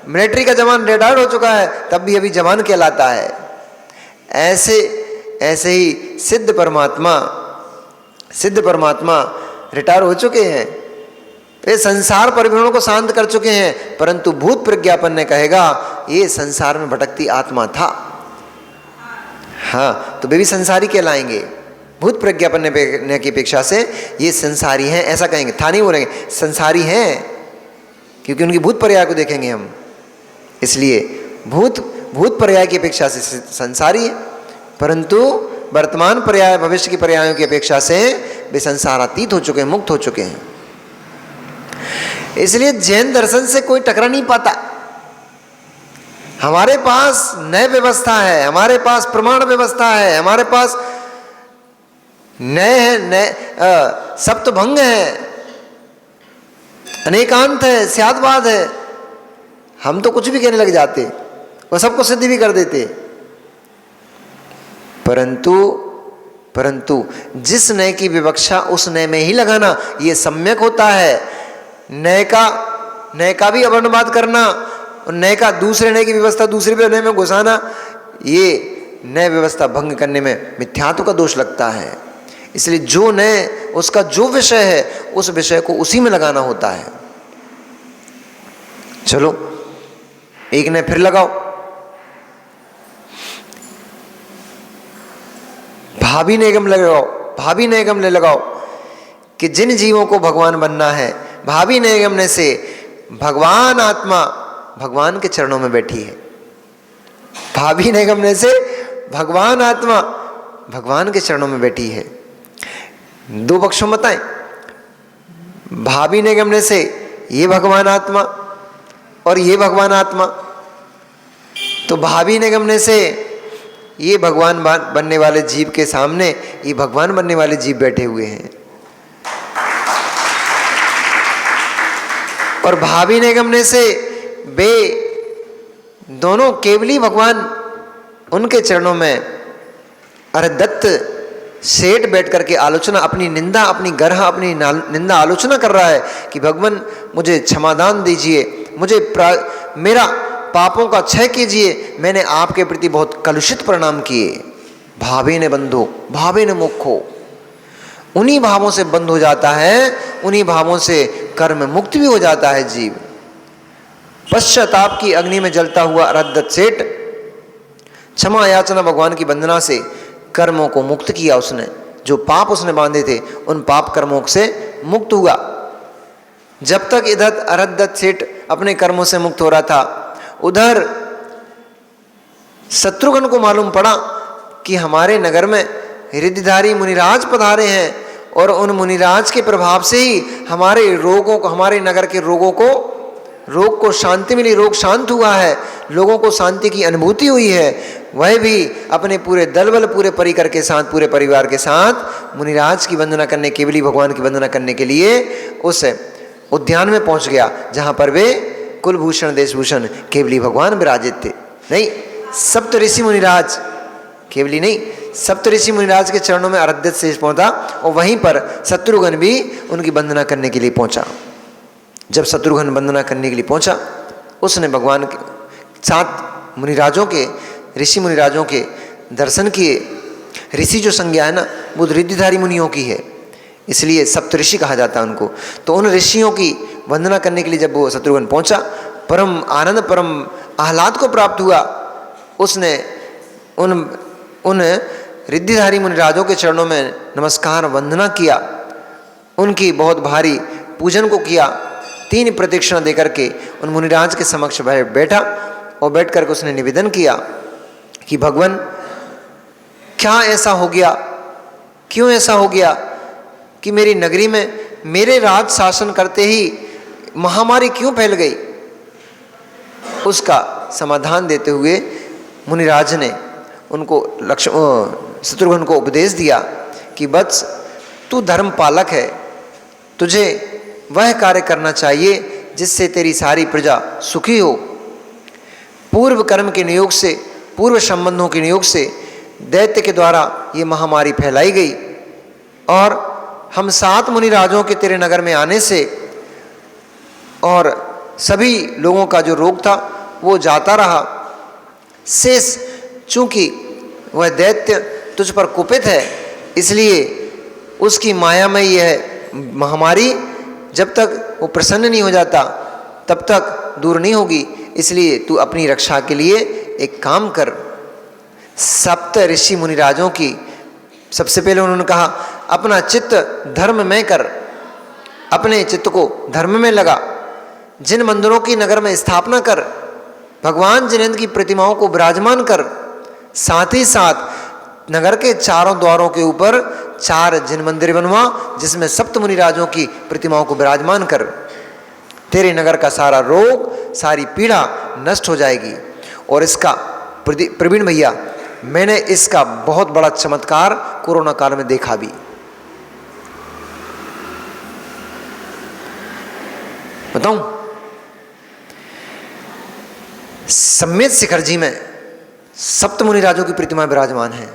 मिलिट्री का जवान रिटायर्ड हो चुका है, तब भी अभी जवान कहलाता है। ऐसे ही सिद्ध परमात्मा रिटायर हो चुके हैं, वे संसार परिभ्रमणों को शांत कर चुके हैं, परंतु भूत प्रज्ञापन ने कहेगा ये संसार में भटकती आत्मा था। हाँ, तो वे भी संसारी कहलाएंगे। भूत प्रज्ञापन ने की अपेक्षा से ये संसारी हैं ऐसा कहेंगे, था नहीं बोलेंगे, संसारी हैं, क्योंकि उनकी भूत पर्याय को देखेंगे हम। इसलिए भूत पर्याय की अपेक्षा से संसारी है, परंतु वर्तमान पर्याय भविष्य की पर्यायों की अपेक्षा से वे संसारातीत हो चुके हैं, मुक्त हो चुके हैं। इसलिए जैन दर्शन से कोई टकरा नहीं पाता। हमारे पास नए व्यवस्था है, हमारे पास प्रमाण व्यवस्था है, हमारे पास नए सप्तभंग है, अनेकांत है, स्यादवाद है। हम तो कुछ भी कहने लग जाते, वो सबको सिद्ध भी कर देते। परंतु जिस नए की विवक्षा उस नए में ही लगाना, ये सम्यक होता है। नए का भी अवर्णवाद करना और नए का दूसरे नए की व्यवस्था दूसरे पे नए में घुसाना, ये न्याय व्यवस्था भंग करने में मिथ्यात्व का दोष लगता है। इसलिए जो न्याय, उसका जो विषय है उस विषय को उसी में लगाना होता है। चलो एक न्याय फिर लगाओ, भावी निगम लगाओ, भावी निगम ले लगाओ कि जिन जीवों को भगवान बनना है, भावी निगम से भगवान आत्मा भगवान के चरणों में बैठी है। भावी निगम से भगवान आत्मा भगवान के चरणों में बैठी है। दो पक्षों में बताएं, भावी निगम से ये भगवान आत्मा और ये भगवान आत्मा। तो भावी निगम से ये भगवान बनने वाले जीव के सामने ये भगवान बनने वाले जीव बैठे हुए हैं, और भावी निगम से वे दोनों केवली भगवान उनके चरणों में अरदत्त सेठ बैठ करके आलोचना, अपनी निंदा, अपनी गर्ह, अपनी निंदा आलोचना कर रहा है कि भगवान मुझे क्षमादान दीजिए, मुझे मेरा पापों का क्षय कीजिए, मैंने आपके प्रति बहुत कलुषित परिणाम किए। भावे ने बंधो भावे ने मुखो, उन्हीं भावों से बंध हो जाता है, उन्हीं भावों से कर्म मुक्त भी हो जाता है जीव। पश्चाताप की अग्नि में जलता हुआ अरदत्त सेठ क्षमा याचना भगवान की वंदना से कर्मों को मुक्त किया। उसने जो पाप उसने बांधे थे उन पाप कर्मों से मुक्त हुआ। जब तक इधर अरदत्त सेठ अपने कर्मों से मुक्त हो रहा था, उधर शत्रुघ्न को मालूम पड़ा कि हमारे नगर में रिद्धिधारी मुनिराज पधारे हैं, और उन मुनिराज के प्रभाव से ही हमारे रोगों को, हमारे नगर के रोग को शांति मिली, रोग शांत हुआ है, लोगों को शांति की अनुभूति हुई है। वह भी अपने पूरे दल बल, पूरे परिकर के साथ, पूरे परिवार के साथ मुनिराज की वंदना करने, केवली भगवान की वंदना करने के लिए उस उद्यान में पहुंच गया जहां पर वे कुलभूषण देशभूषण केवली भगवान विराजित थे। नहीं, सप्त ऋषि मुनिराज, केवली नहीं, सप्त ऋषि मुनिराज के चरणों में अरदत्त शेष पहुंचा, और वहीं पर शत्रुघ्न भी उनकी वंदना करने के लिए पहुंचा। जब शत्रुघ्न वंदना करने के लिए पहुंचा, उसने भगवान के साथ मुनिराजों के, ऋषि मुनिराजों के दर्शन किए। ऋषि जो संज्ञा है ना, वो रिद्धिधारी मुनियों की है, इसलिए सप्तऋषि कहा जाता है उनको। तो उन ऋषियों की वंदना करने के लिए जब वो शत्रुघ्न पहुंचा, परम आनंद, परम आह्लाद को प्राप्त हुआ। उसने उन रिद्धिधारी मुनिराजों के चरणों में नमस्कार वंदना किया, उनकी बहुत भारी पूजन को किया। 3 प्रदक्षिणा देकर के उन मुनिराज के समक्ष बैठा, और बैठ करके उसने निवेदन किया कि भगवान, क्या ऐसा हो गया, क्यों ऐसा हो गया कि मेरी नगरी में मेरे राज शासन करते ही महामारी क्यों फैल गई। उसका समाधान देते हुए मुनिराज ने उनको शत्रुघ्न को उपदेश दिया कि वत्स, तू धर्म पालक है, तुझे वह कार्य करना चाहिए जिससे तेरी सारी प्रजा सुखी हो। पूर्व कर्म के नियोग से, पूर्व संबंधों के नियोग से दैत्य के द्वारा ये महामारी फैलाई गई, और हम 7 मुनिराजों के तेरे नगर में आने से और सभी लोगों का जो रोग था वो जाता रहा। शेष चूंकि वह दैत्य तुझ पर कुपित है, इसलिए उसकी माया में यह महामारी जब तक वो प्रसन्न नहीं हो जाता तब तक दूर नहीं होगी। इसलिए तू अपनी रक्षा के लिए एक काम कर। सप्त ऋषि मुनिराजों की सबसे पहले उन्होंने कहा, अपना चित्त धर्म में कर, अपने चित्त को धर्म में लगा, जिन मंदिरों की नगर में स्थापना कर, भगवान जिनेंद्र की प्रतिमाओं को विराजमान कर, साथ ही साथ नगर के चारों द्वारों के ऊपर 4 जिन मंदिर बनवा, जिसमें सप्त मुनिराजों की प्रतिमाओं को विराजमान कर। तेरे नगर का सारा रोग, सारी पीड़ा नष्ट हो जाएगी। और इसका प्रवीण भैया, मैंने इसका बहुत बड़ा चमत्कार कोरोना काल में देखा भी। बताऊं, सम्मेद शिखर जी में सप्त मुनिराजों की प्रतिमा विराजमान है।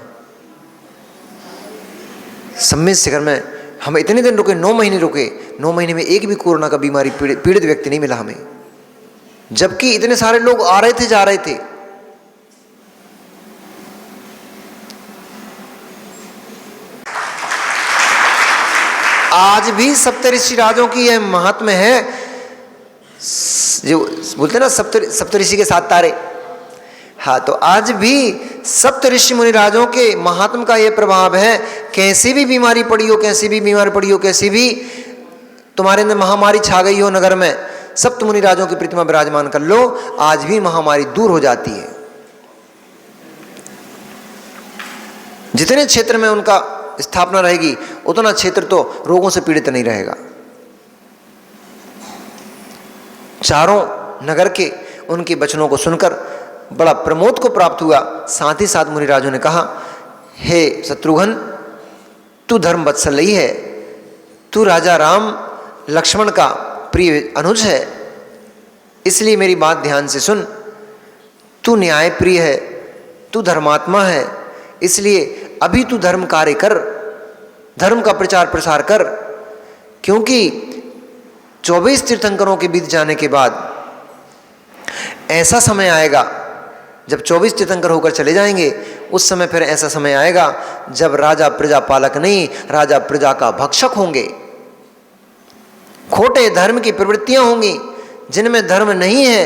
सम्मेद शिखर में हम इतने दिन रुके, 9 महीने रुके, 9 महीने में एक भी कोरोना का बीमारी पीड़ित व्यक्ति नहीं मिला हमें, जबकि इतने सारे लोग आ रहे थे, जा रहे थे। आज भी सप्तऋषि राजों की यह महात्म्य है, जो बोलते ना सप्तऋषि के 7 तारे। हाँ, तो आज भी सप्तऋषि मुनिराजों के महात्म का यह प्रभाव है। कैसी भी बीमारी पड़ी हो, कैसी भी बीमारी पड़ी हो, कैसी भी तुम्हारे अंदर महामारी छा गई हो नगर में, सप्त मुनिराजों की प्रतिमा विराजमान कर लो, आज भी महामारी दूर हो जाती है। जितने क्षेत्र में उनका स्थापना रहेगी उतना क्षेत्र तो रोगों से पीड़ित नहीं रहेगा। चारों नगर के उनके वचनों को सुनकर बड़ा प्रमोद को प्राप्त हुआ। साथ ही साथ मुनिराजों ने कहा, हे शत्रुघ्न, तू धर्म वत्सल ही है, तू राजा राम लक्ष्मण का प्रिय अनुज है, इसलिए मेरी बात ध्यान से सुन। तू न्याय प्रिय है, तू धर्मात्मा है, इसलिए अभी तू धर्म कार्य कर, धर्म का प्रचार प्रसार कर, क्योंकि 24 तीर्थंकरों के बीत जाने के बाद ऐसा समय आएगा जब 24 तीर्थंकर होकर चले जाएंगे। उस समय फिर ऐसा समय आएगा जब राजा प्रजा पालक नहीं, राजा प्रजा का भक्षक होंगे। खोटे धर्म की प्रवृत्तियां होंगी जिनमें धर्म नहीं है,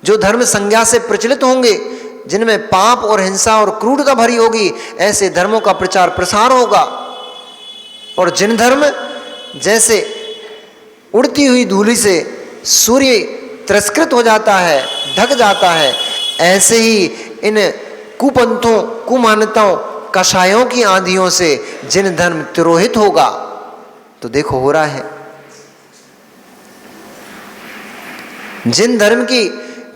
जो धर्म संज्ञा से प्रचलित होंगे, जिनमें पाप और हिंसा और क्रूरता भरी होगी, ऐसे धर्मों का प्रचार प्रसार होगा। और जिन धर्म जैसे उड़ती हुई धूलि से सूर्य तिरस्कृत हो जाता है, ढक जाता है, ऐसे ही इन कुपंथों, कुमान्यताओं, कषायों की आंधियों से जिन धर्म तिरोहित होगा। तो देखो हो रहा है, जिन धर्म की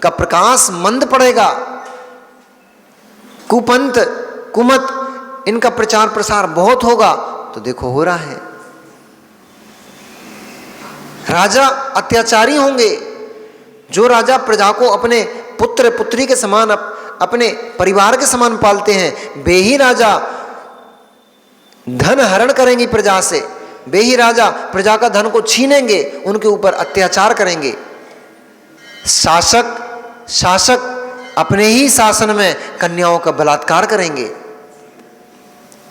का प्रकाश मंद पड़ेगा, कुपंथ कुमत इनका प्रचार प्रसार बहुत होगा, तो देखो हो रहा है। राजा अत्याचारी होंगे, जो राजा प्रजा को अपने पुत्र पुत्री के समान, अपने परिवार के समान पालते हैं, वे ही राजा धन हरण करेंगे प्रजा से, वे ही राजा प्रजा का धन को छीनेंगे, उनके ऊपर अत्याचार करेंगे। शासक अपने ही शासन में कन्याओं का बलात्कार करेंगे।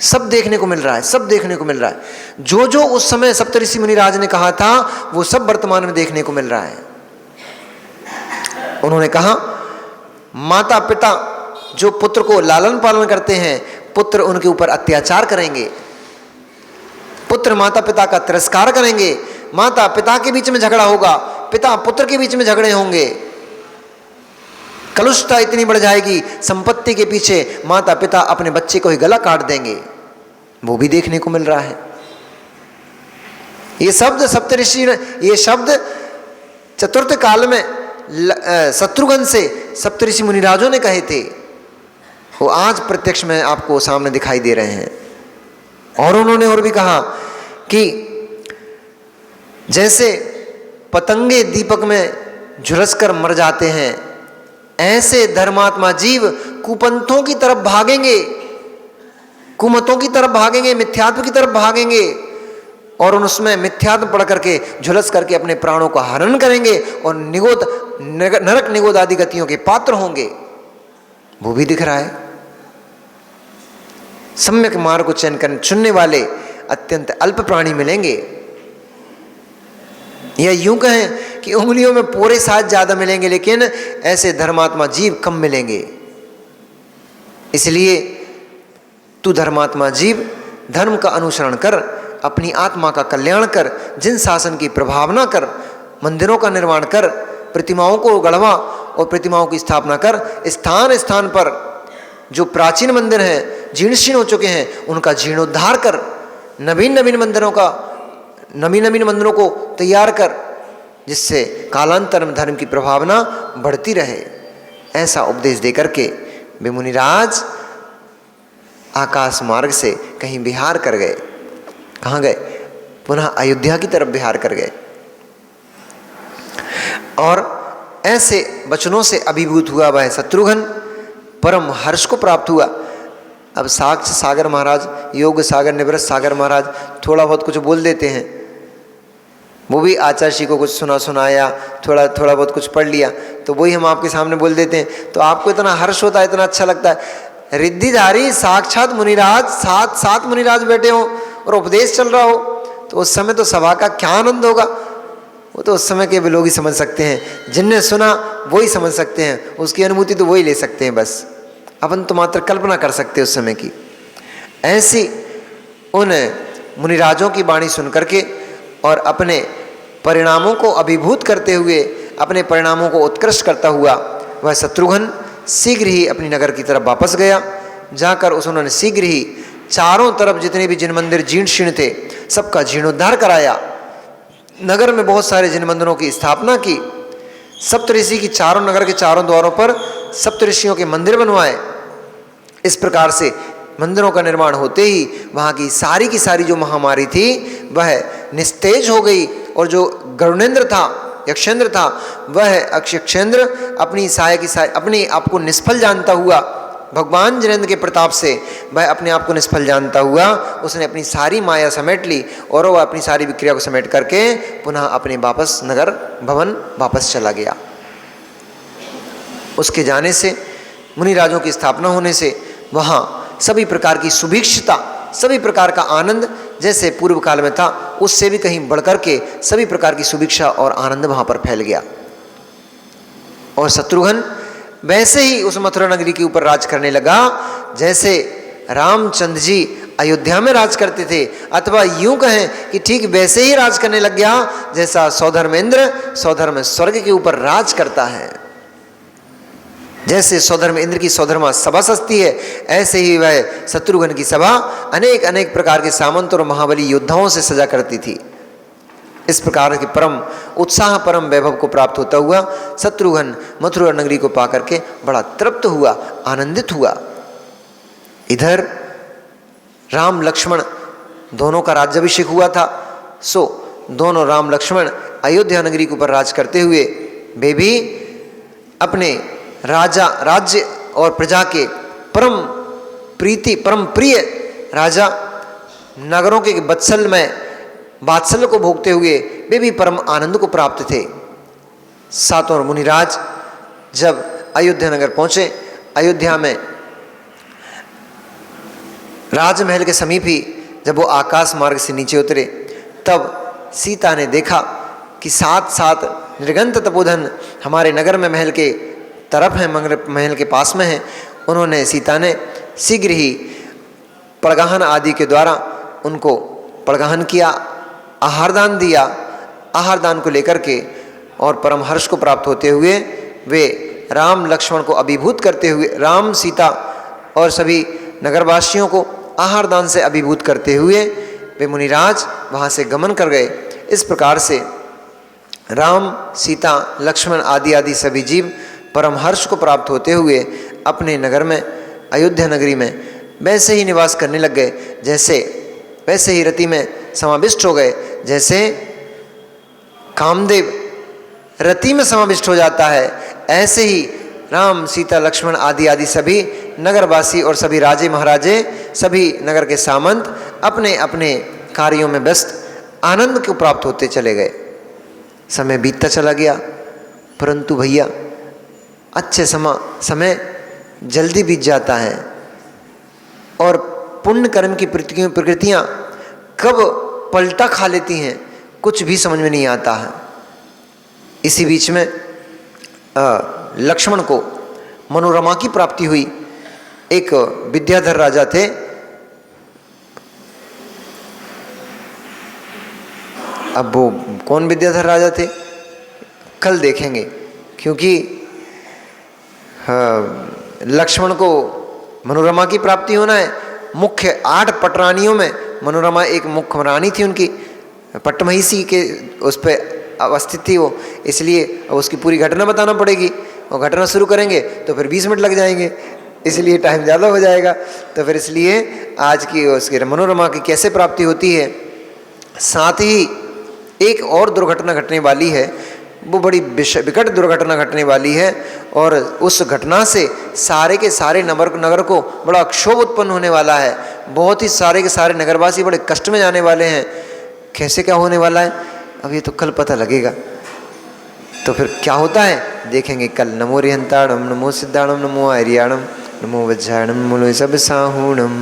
सब देखने को मिल रहा है, सब देखने को मिल रहा है। जो जो उस समय सप्तऋषि मुनिराज ने कहा था वो सब वर्तमान में देखने को मिल रहा है। उन्होंने कहा, माता पिता जो पुत्र को लालन पालन करते हैं, पुत्र उनके ऊपर अत्याचार करेंगे, पुत्र माता पिता का तिरस्कार करेंगे, माता पिता के बीच में झगड़ा होगा, पिता पुत्र के बीच में झगड़े होंगे, कलुषता इतनी बढ़ जाएगी, संपत्ति के पीछे माता पिता अपने बच्चे को ही गला काट देंगे। वो भी देखने को मिल रहा है। ये शब्द सप्तऋषि ने, ये शब्द चतुर्थ काल में शत्रुघ्न से सप्तऋषि मुनिराजों ने कहे थे, वो आज प्रत्यक्ष में आपको सामने दिखाई दे रहे हैं। और उन्होंने और भी कहा कि जैसे पतंगे दीपक में झुलसकर मर जाते हैं, ऐसे धर्मात्मा जीव कुपंथों की तरफ भागेंगे, कुमतों की तरफ भागेंगे, मिथ्यात्व की तरफ भागेंगे, और उसमें मिथ्यात्व पढ़ करके झुलस करके अपने प्राणों का हरण करेंगे और नरक निगोद आदि गतियों के पात्र होंगे। वो भी दिख रहा है। सम्यक मार्ग को चुनने वाले अत्यंत अल्प प्राणी मिलेंगे, या यूं कहें कि उंगलियों में पूरे साथ ज्यादा मिलेंगे, लेकिन ऐसे धर्मात्मा जीव कम मिलेंगे। इसलिए तू धर्मात्मा जीव धर्म का अनुसरण कर, अपनी आत्मा का कल्याण कर, जिन शासन की प्रभावना कर, मंदिरों का निर्माण कर, प्रतिमाओं को गढ़वा और प्रतिमाओं की स्थापना कर। स्थान स्थान पर जो प्राचीन मंदिर हैं, जीर्ण शीर्ण हो चुके हैं, उनका जीर्णोद्धार कर, नवीन नवीन मंदिरों को तैयार कर, जिससे कालांतर में धर्म की प्रभावना बढ़ती रहे। ऐसा उपदेश देकर के वे मुनिराज आकाश मार्ग से कहीं विहार कर गए। कहाँ गए? पुनः अयोध्या की तरफ विहार कर गए। और ऐसे वचनों से अभिभूत हुआ वह शत्रुघ्न परम हर्ष को प्राप्त हुआ। अब साक्ष सागर महाराज, योग सागर, निवृत्त सागर महाराज थोड़ा बहुत कुछ बोल देते हैं। वो भी आचार्य जी को कुछ सुनाया, थोड़ा बहुत कुछ पढ़ लिया, तो वही हम आपके सामने बोल देते हैं। तो आपको इतना हर्ष होता है, इतना अच्छा लगता है। रिद्धिधारी साक्षात मुनिराज, सात मुनिराज बैठे हो और उपदेश चल रहा हो, तो उस समय तो सभा का क्या आनंद होगा, वो तो उस समय के भी लोग ही समझ सकते हैं, जिनने सुना वो ही समझ सकते हैं, उसकी अनुभूति तो वो ही ले सकते हैं। बस अपन तो मात्र कल्पना कर सकते हैं उस समय की। ऐसी उन मुनिराजों की वाणी सुन करके और अपने परिणामों को अभिभूत करते हुए, अपने परिणामों को उत्कृष्ट करता हुआ वह शत्रुघ्न शीघ्र ही अपनी नगर की तरफ वापस गया। जाकर उन्होंने शीघ्र ही चारों तरफ जितने भी जिन मंदिर जीर्ण शीर्ण थे सबका जीर्णोद्धार कराया, नगर में बहुत सारे जिन मंदिरों की स्थापना की, सप्तऋषि की चारों नगर के चारों द्वारों पर सप्तऋषियों के मंदिर बनवाए। इस प्रकार से मंदिरों का निर्माण होते ही वहाँ की सारी जो महामारी थी वह निस्तेज हो गई, और जो गरुणेंद्र था, यक्षेंद्र था, वह यक्षेंद्र अपनी अपने आप को निष्फल जानता हुआ, भगवान जिनेंद्र के प्रताप से वह अपने आप को निष्फल जानता हुआ उसने अपनी सारी माया समेट ली और वह अपनी सारी विक्रिया को समेट करके पुनः अपने वापस नगर भवन वापस चला गया। उसके जाने से, मुनिराजों की स्थापना होने से वहाँ सभी प्रकार की सुभिक्षता, सभी प्रकार का आनंद जैसे पूर्व काल में था उससे भी कहीं बढ़कर के सभी प्रकार की सुभिक्षा और आनंद वहाँ पर फैल गया। और शत्रुघ्न वैसे ही उस मथुरा नगरी के ऊपर राज करने लगा जैसे रामचंद्र जी अयोध्या में राज करते थे, अथवा यूं कहें कि ठीक वैसे ही राज करने लग गया जैसा सौधर्मेंद्र सौधर्म स्वर्ग के ऊपर राज करता है। जैसे सौधर्म इंद्र की सौधर्मा सभा सजती है, ऐसे ही वह शत्रुघ्न की सभा अनेक अनेक प्रकार के सामंत और महाबली योद्धाओं से सजा करती थी। इस प्रकार के परम उत्साह, परम वैभव को प्राप्त होता हुआ शत्रुघ्न मथुरा नगरी को पाकर के बड़ा तृप्त हुआ, आनंदित हुआ। इधर राम लक्ष्मण दोनों का राज्याभिषेक हुआ था, सो दोनों राम लक्ष्मण अयोध्या नगरी के ऊपर राज करते हुए वे भी अपने राज्य और प्रजा के परम प्रिय राजा नगरों के वत्सल में वात्सल्य को भोगते हुए वे भी परम आनंद को प्राप्त थे। सातों मुनिराज जब अयोध्या नगर पहुंचे, अयोध्या में राजमहल के समीप ही जब वो आकाश मार्ग से नीचे उतरे, तब सीता ने देखा कि साथ निर्गंत तपोधन हमारे नगर में महल के तरफ है, महल के पास में है। उन्होंने, सीता ने शीघ्र ही पड़गाहन आदि के द्वारा उनको पड़गाहन किया, आहार दान दिया। आहार दान को लेकर के और परम हर्ष को प्राप्त होते हुए वे राम लक्ष्मण को अभिभूत करते हुए, राम सीता और सभी नगरवासियों को आहार दान से अभिभूत करते हुए वे मुनिराज वहाँ से गमन कर गए। इस प्रकार से राम सीता लक्ष्मण आदि सभी जीव परम हर्ष को प्राप्त होते हुए अपने नगर में, अयोध्या नगरी में वैसे ही निवास करने लग गए, वैसे ही रति में समाविष्ट हो गए। जैसे कामदेव रति में समाविष्ट हो जाता है, ऐसे ही राम सीता लक्ष्मण आदि सभी नगरवासी और सभी राजे महाराजे, सभी नगर के सामंत अपने अपने कार्यों में व्यस्त आनंद को प्राप्त होते चले गए। समय बीतता चला गया, परंतु भैया अच्छे समय जल्दी बीत जाता है और पुण्य कर्म की प्रकृतियाँ कब पलटा खा लेती हैं कुछ भी समझ में नहीं आता है। इसी बीच में लक्ष्मण को मनोरमा की प्राप्ति हुई। एक विद्याधर राजा थे, अब वो कौन विद्याधर राजा थे कल देखेंगे, क्योंकि लक्ष्मण को मनोरमा की प्राप्ति होना है। मुख्य 8 पटरानियों में मनोरमा एक मुख्य रानी थी, उनकी पट्टमहिषी के उस पर अवस्थित थी वो, इसलिए उसकी पूरी घटना बताना पड़ेगी। और घटना शुरू करेंगे तो फिर 20 मिनट लग जाएंगे, इसलिए टाइम ज़्यादा हो जाएगा। तो फिर इसलिए आज की उसकी मनोरमा की कैसे प्राप्ति होती है। साथ ही एक और दुर्घटना घटने वाली है, वो बड़ी विकट दुर्घटना घटने वाली है, और उस घटना से सारे के सारे नगर को बड़ा क्षोभ उत्पन्न होने वाला है। बहुत ही सारे के सारे नगरवासी बड़े कष्ट में जाने वाले हैं। कैसे क्या होने वाला है अब ये तो कल पता लगेगा। तो फिर क्या होता है देखेंगे कल। नमो रिहंताणम, नमो सिद्धाणम, नमो आर्याणम, नमो वज्राणम, नमो सब साहूणम।